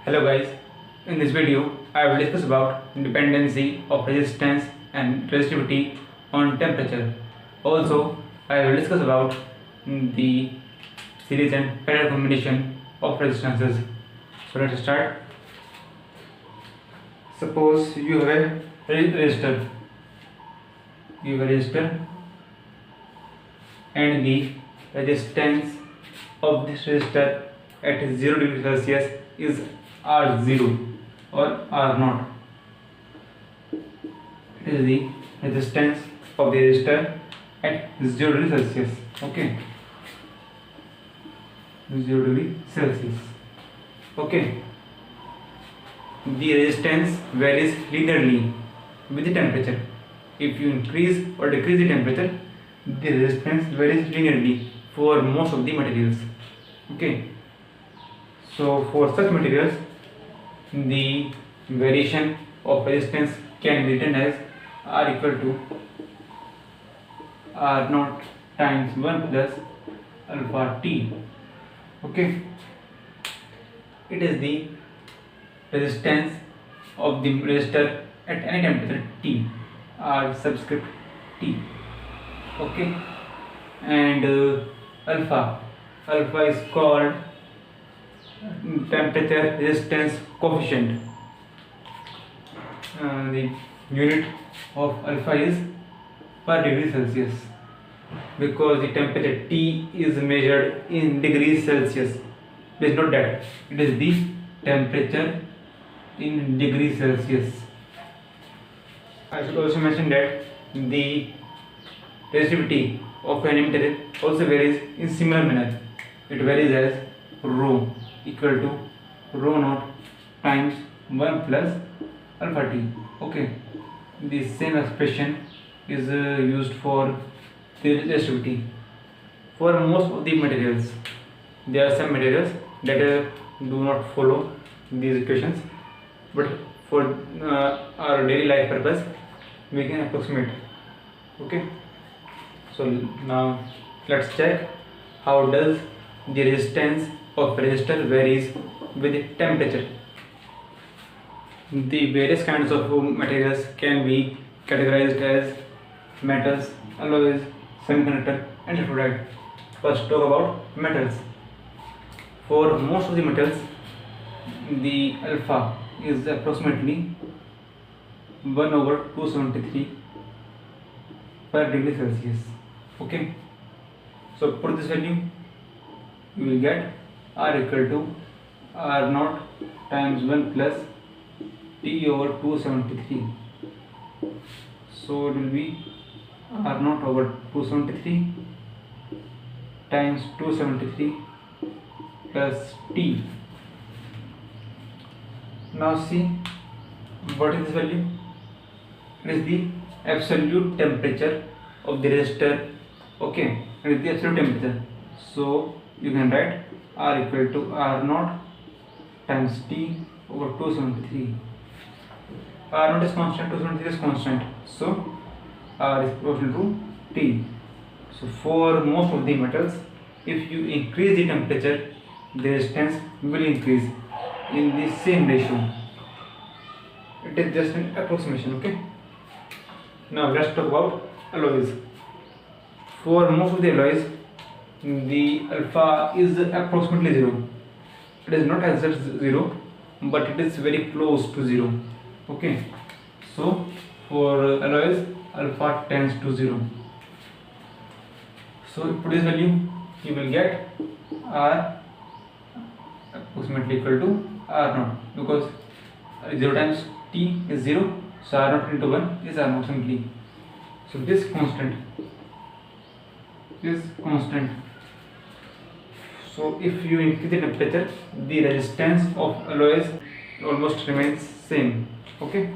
Hello guys, in this video I will discuss about dependency of resistance and resistivity on temperature. Also I will discuss about the series and parallel combination of resistances. So let's start. Suppose you have a resistor. And the resistance of this resistor at 0 degree Celsius is R0 or R0. It is the resistance of the resistor at 0 degree Celsius. Okay, 0 degree Celsius. Okay, the resistance varies linearly with the temperature. If you increase or decrease the temperature, the resistance varies linearly for most of the materials. Okay, so for such materials, the variation of resistance can be written as R equal to R naught times 1 plus alpha T. Okay, it is the resistance of the resistor at any temperature T, R subscript T. Okay, and alpha is called temperature resistance coefficient. The unit of alpha is per degree Celsius, because the temperature T is measured in degrees Celsius. Please note that it is the temperature in degrees Celsius. I should also mention that the resistivity of an emitter also varies in similar manner. It varies as rho equal to rho naught times 1 plus alpha T. Okay, the same expression is used for the resistivity for most of the materials. There are some materials that do not follow these equations, but for our daily life purpose we can approximate. Okay, so now let's check how does the resistance of resistor varies with temperature. The various kinds of materials can be categorized as metals, alloys, semiconductor and electrolyte. First talk about metals. For most of the metals, the alpha is approximately 1 over 273 per degree Celsius. Okay, so put this value, you will get R equal to R naught times 1 plus T over 273. So it will be R naught over 273 times 273 plus T. Now see, what is this value? It is the absolute temperature of the resistor. Okay, it is the absolute temperature. So you can write R equal to R naught times T over 273. R naught is constant, 273 is constant. So R is proportional to T. So for most of the metals, if you increase the temperature, the resistance will increase in the same ratio. It is just an approximation. Okay, now let's talk about alloys. For most of the alloys, the alpha is approximately 0. It is not exact 0, but it is very close to 0. Okay, so for alloys, alpha tends to 0. So put this value, you will get R approximately equal to R naught, because 0 times T is 0, so R naught into 1 is R naught simply. So this constant is constant. So if you increase the temperature, the resistance of alloys almost remains same. Okay,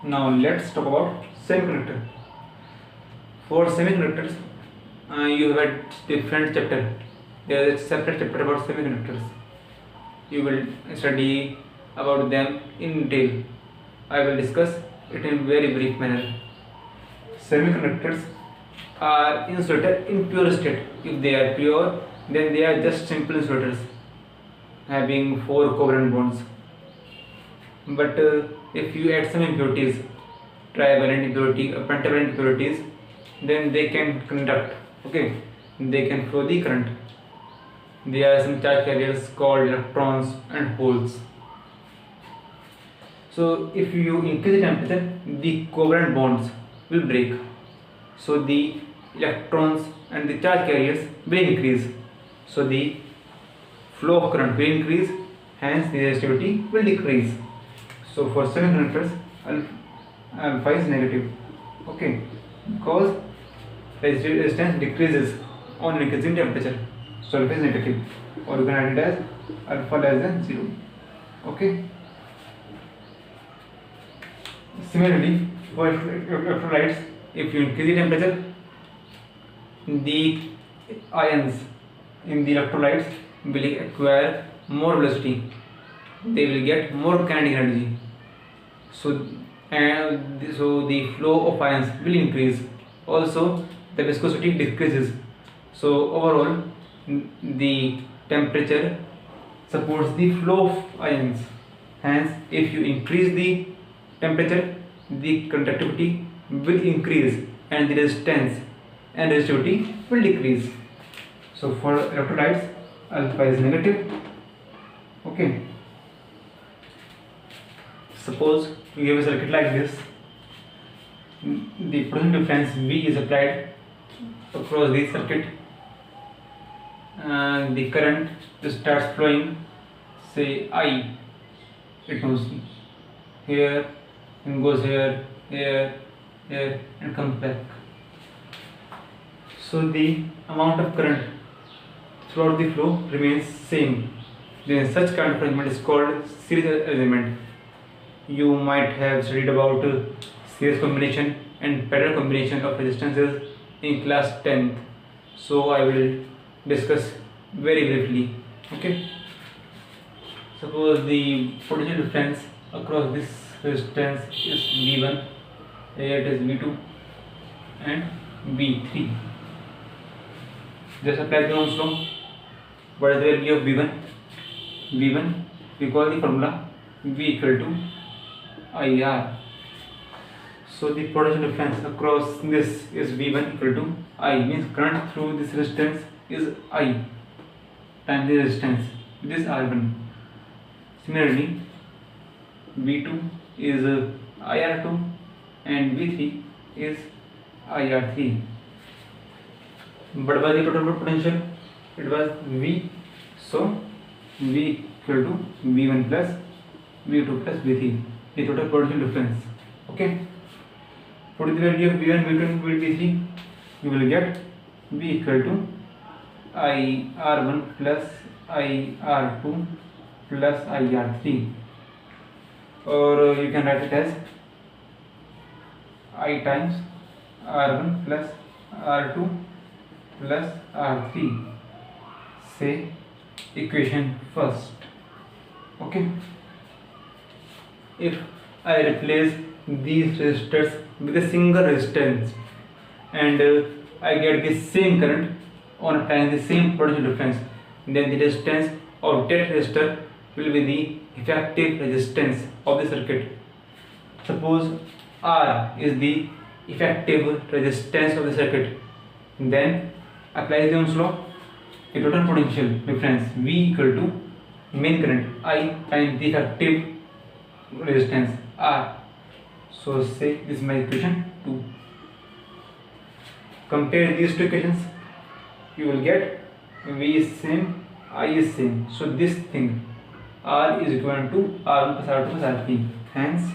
now let's talk about semiconductor. For semiconductors, you have a different chapter. There is a separate chapter about semiconductors. You will study about them in detail. I will discuss it in very brief manner. Semiconductors are insulated in pure state. If they are pure, then they are just simple insulators. having 4 covalent bonds. But if you add some impurities, trivalent impurity or pentavalent impurities, then they can conduct, okay, they can flow the current. There are some charge carriers called electrons and holes. So if you increase the temperature, the covalent bonds will break, so the electrons and the charge carriers will increase, so the flow of current will increase, hence the resistivity will decrease. So for semiconductors, alpha is negative, okay, because resistance decreases on increasing temperature, so alpha is negative, or you can write it as alpha less than 0, okay. Similarly, for electrolytes, if you increase the temperature, the ions in the electrolytes will acquire more velocity, they will get more kinetic energy, so the flow of ions will increase, also the viscosity decreases, so overall the temperature supports the flow of ions, hence if you increase the temperature, the conductivity will increase and the resistance and resistivity will decrease. So for electrolytes, alpha is negative, okay. Suppose you have a circuit like this, the potential difference V is applied across the circuit, and the current starts flowing, say I, it goes here and goes here, here, here, and comes back. So the amount of current throughout the flow remains same. Then such kind of arrangement is called series arrangement. You might have studied about series combination and parallel combination of resistances in class 10th. So I will discuss very briefly, okay. Suppose the potential difference across this resistance is V1, here it is V2 and V3. Just apply the Ohm's law. What is the value of V1? V1, we call the formula V equal to IR. So the potential difference across this is V1 equal to I, means current through this resistance is I times the resistance, this R1. Similarly, V2 is IR2 and V3 is IR3. But by the total potential, it was V, so V equal to V1 plus V2 plus V3, the total potential difference, okay. Put the value of V1, V2 and V3, you will get V equal to IR1 plus IR2 plus IR3, or you can write it as I times R1 plus R2 plus R3, say equation first, okay. If I replace these resistors with a single resistance and I get the same current on applying the same potential difference, then the resistance of that resistor will be the effective resistance of the circuit. Suppose R is the effective resistance of the circuit, then apply the Ohm's law. The total potential difference V equal to main current I times the effective resistance R. So say this is my equation 2. Compare these two equations, you will get V is same, I is same. So this thing R is equal to R1 plus R2 plus R3. Hence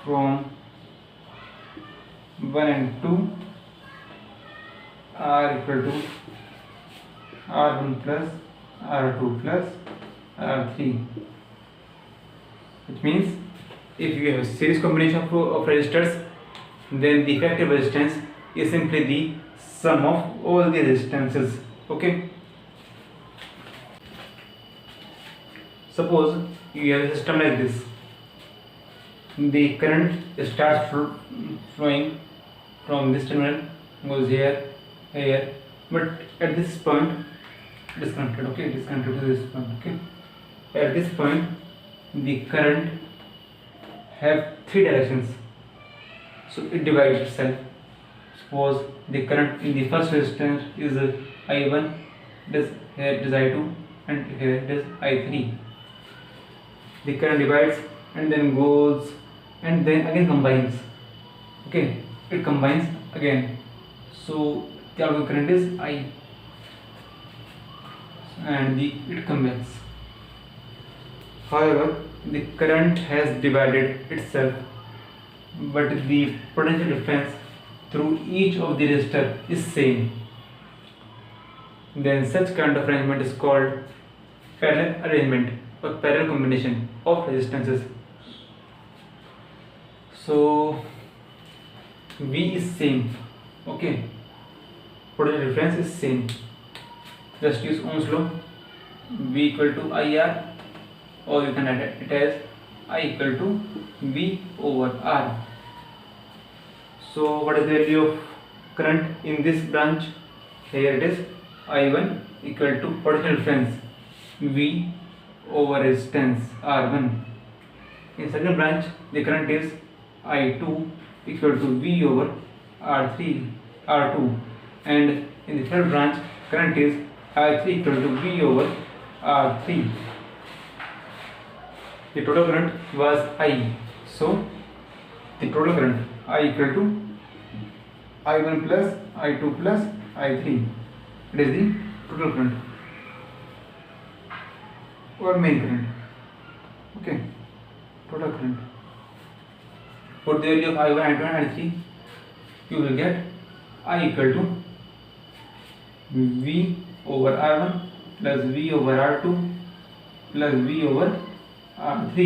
from 1 and 2, R equal to R1 plus R2 plus R3, which means if you have a series combination of resistors, then the effective resistance is simply the sum of all the resistances, okay. Suppose you have a system like this, the current starts flowing from this terminal, goes here, here, but at this point disconnected. Okay, disconnected to this point. Okay, at this point the current have three directions, so it divides itself. Suppose the current in the first resistance is I1, this here it is I2, and here it is I3. The current divides and then goes and then again combines. Okay, it combines again. So the outgoing current is I, and it combines. However, the current has divided itself, but the potential difference through each of the resistor is same. Then such kind of arrangement is called parallel arrangement or parallel combination of resistances. So V is same. Okay, potential difference is same. Just use Ohm's law. V equal to IR, or you can write it as I equal to V over R. So what is the value of current in this branch? Here it is I1 equal to potential difference V over resistance R1. In second branch the current is I2 equal to V over R2, and in the third branch current is I3 equal to V over R3. The total current was I, so the total current I equal to I1 plus I2 plus I3. It is the total current or main current. Okay, total current. For the value of I1, I2 and I3, you will get I equal to V over R1 plus V over R2 plus V over R3.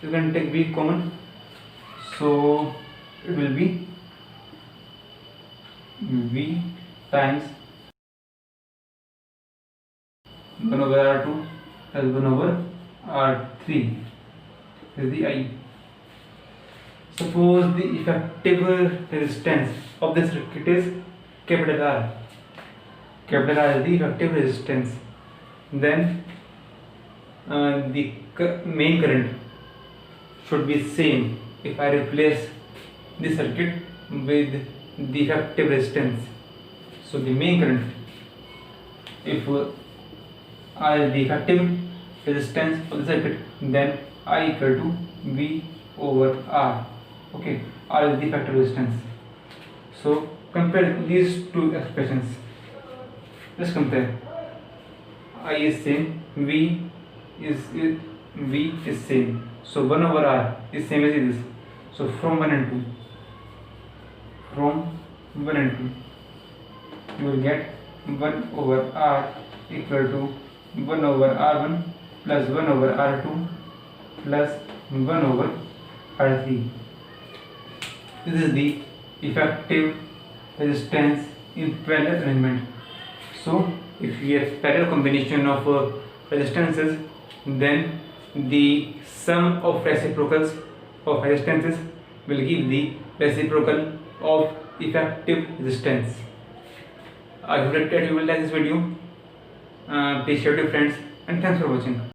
You can take V common, so it will be V times 1 over R2 plus 1 over R3. This is the I. Suppose the effective resistance of this circuit is capital R. Capital R is the effective resistance. Then the main current should be same if I replace the circuit with the effective resistance. So the main current, if R is the effective resistance of the circuit, then I equal to V over R. Okay, R is the effective resistance. So compare these two expressions. Let's compare. I is same, V is same. So 1 over R is same as this. So from 1 and 2, you will get 1 over R equal to 1 over R1 plus 1 over R2 plus 1 over R3. This is the effective resistance in parallel arrangement. So if we have parallel combination of resistances, then the sum of reciprocals of resistances will give the reciprocal of effective resistance. I hope that you will like this video. Please share to your friends, and thanks for watching.